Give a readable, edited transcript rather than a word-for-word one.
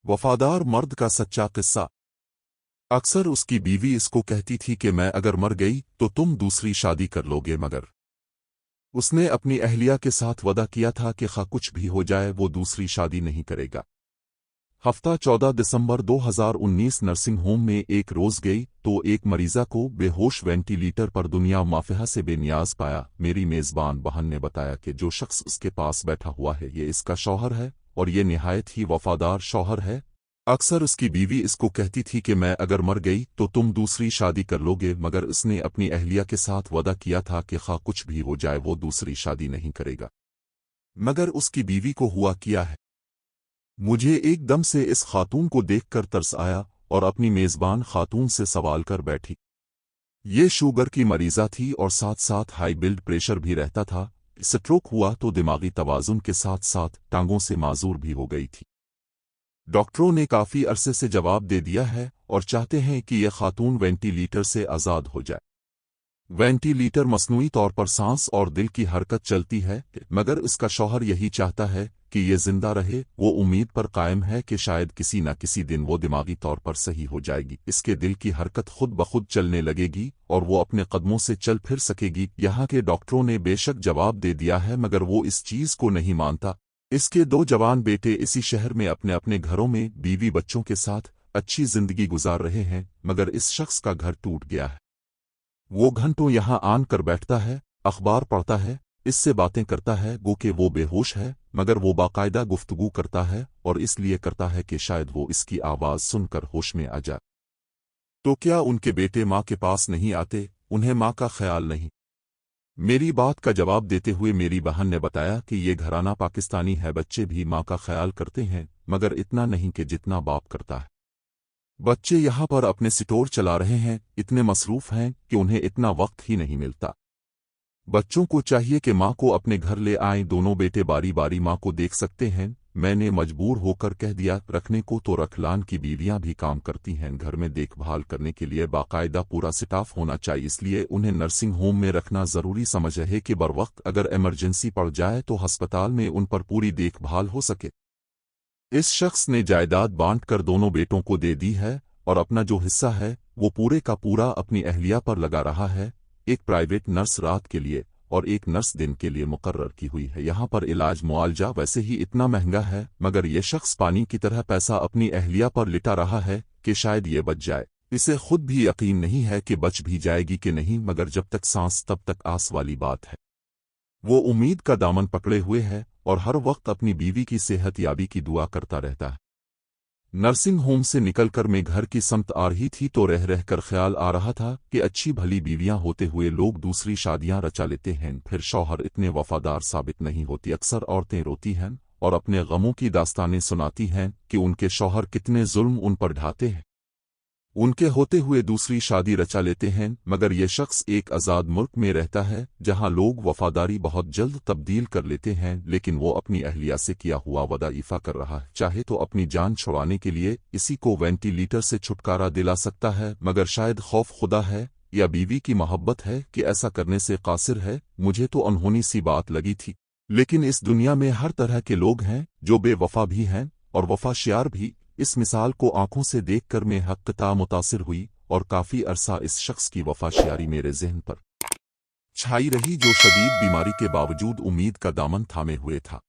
वफादार मर्द का सच्चा किस्सा। अक्सर उसकी बीवी इसको कहती थी कि मैं अगर मर गई तो तुम दूसरी शादी कर लोगे, मगर उसने अपनी अहलिया के साथ वादा किया था कि खा कुछ भी हो जाए वो दूसरी शादी नहीं करेगा। हफ्ता 14 दिसंबर 2019 नर्सिंग होम में एक रोज गई तो एक मरीजा को बेहोश वेंटिलेटर पर दुनिया माफिया से बेनियाज पाया। मेरी मेजबान बहन ने बताया कि जो शख्स उसके पास बैठा हुआ है ये इसका शौहर है और ये निहायत ही वफादार शौहर है। अक्सर उसकी बीवी इसको कहती थी कि मैं अगर मर गई तो तुम दूसरी शादी कर लोगे, मगर उसने अपनी अहलिया के साथ वादा किया था कि खा कुछ भी हो जाए वो दूसरी शादी नहीं करेगा। मगर उसकी बीवी को हुआ किया है। मुझे एकदम से इस खातून को देखकर तरस आया और अपनी मेजबान खातून से सवाल कर बैठी। ये शुगर की मरीजा थी और साथ साथ हाई ब्लड प्रेशर भी रहता था। स्ट्रोक हुआ तो दिमागी तवाजुन के साथ साथ टांगों से माजूर भी हो गई थी। डॉक्टरों ने काफी अरसे से जवाब दे दिया है और चाहते हैं कि यह खातून वेंटिलेटर से आज़ाद हो जाए। वेंटिलेटर मसनूई तौर पर सांस और दिल की हरकत चलती है, मगर इसका शौहर यही चाहता है कि ये जिंदा रहे। वो उम्मीद पर कायम है कि शायद किसी न किसी दिन वो दिमागी तौर पर सही हो जाएगी, इसके दिल की हरकत खुद ब खुद चलने लगेगी और वो अपने कदमों से चल फिर सकेगी। यहाँ के डॉक्टरों ने बेशक जवाब दे दिया है मगर वो इस चीज को नहीं मानता। इसके 2 जवान बेटे इसी शहर में अपने अपने घरों में बीवी बच्चों के साथ अच्छी जिंदगी गुजार रहे हैं, मगर इस शख्स का घर टूट गया है। वो घंटों यहाँ आन कर बैठता है, अखबार पढ़ता है, इससे बातें करता है गो कि वो बेहोश है, मगर वो बाकायदा गुफ्तगू करता है और इसलिए करता है कि शायद वो इसकी आवाज सुनकर होश में आ जाए। तो क्या उनके बेटे माँ के पास नहीं आते? उन्हें माँ का ख्याल नहीं? मेरी बात का जवाब देते हुए मेरी बहन ने बताया कि ये घराना पाकिस्तानी है, बच्चे भी माँ का ख्याल करते हैं मगर इतना नहीं कि जितना बाप करता है। बच्चे यहाँ पर अपने स्टोर चला रहे हैं, इतने मसरूफ हैं कि उन्हें इतना वक्त ही नहीं मिलता। बच्चों को चाहिए कि माँ को अपने घर ले आएं। दोनों बेटे बारी बारी माँ को देख सकते हैं। मैंने मजबूर होकर कह दिया रखने को तो रख, लान की बीवियां भी काम करती हैं, घर में देखभाल करने के लिए बाकायदा पूरा स्टाफ होना चाहिए, इसलिए उन्हें नर्सिंग होम में रखना जरूरी समझ है कि बर वक्त अगर इमरजेंसी पड़ जाए तो अस्पताल में उन पर पूरी देखभाल हो सके। इस शख्स ने जायदाद बांट कर दोनों बेटों को दे दी है और अपना जो हिस्सा है वो पूरे का पूरा अपनी अहलिया पर लगा रहा है। एक प्राइवेट नर्स रात के लिए और एक नर्स दिन के लिए मुकर्रर की हुई है। यहाँ पर इलाज मुआवजा वैसे ही इतना महंगा है, मगर यह शख्स पानी की तरह पैसा अपनी अहलिया पर लिटा रहा है कि शायद ये बच जाए। इसे खुद भी यकीन नहीं है कि बच भी जाएगी कि नहीं, मगर जब तक सांस तब तक आस वाली बात है। वो उम्मीद का दामन पकड़े हुए है और हर वक्त अपनी बीवी की सेहत याबी की दुआ करता रहता है। नर्सिंग होम से निकलकर मैं घर की समत आ रही थी तो रह रहकर ख्याल आ रहा था कि अच्छी भली बीवियां होते हुए लोग दूसरी शादियां रचा लेते हैं, फिर शौहर इतने वफादार साबित नहीं होती। अक्सर औरतें रोती हैं और अपने गमों की दास्तानें सुनाती हैं कि उनके शौहर कितने जुल्म उन पर ढाते हैं, उनके होते हुए दूसरी शादी रचा लेते हैं। मगर यह शख्स एक आज़ाद मुल्क में रहता है जहां लोग वफादारी बहुत जल्द तब्दील कर लेते हैं, लेकिन वो अपनी अहलिया से किया हुआ वादा ईफा कर रहा है। चाहे तो अपनी जान छुड़ाने के लिए इसी को वेंटिलेटर से छुटकारा दिला सकता है, मगर शायद खौफ खुदा है या बीवी की मोहब्बत है कि ऐसा करने से कासिर है। मुझे तो अनहोनी सी बात लगी थी, लेकिन इस दुनिया में हर तरह के लोग हैं, जो बेवफा भी हैं और वफाशियार भी। इस मिसाल को आंखों से देखकर मैं हक़्क़ता मुतासिर हुई और काफी अरसा इस शख्स की वफाशियारी मेरे ज़हन पर छाई रही, जो शदीद बीमारी के बावजूद उम्मीद का दामन थामे हुए था।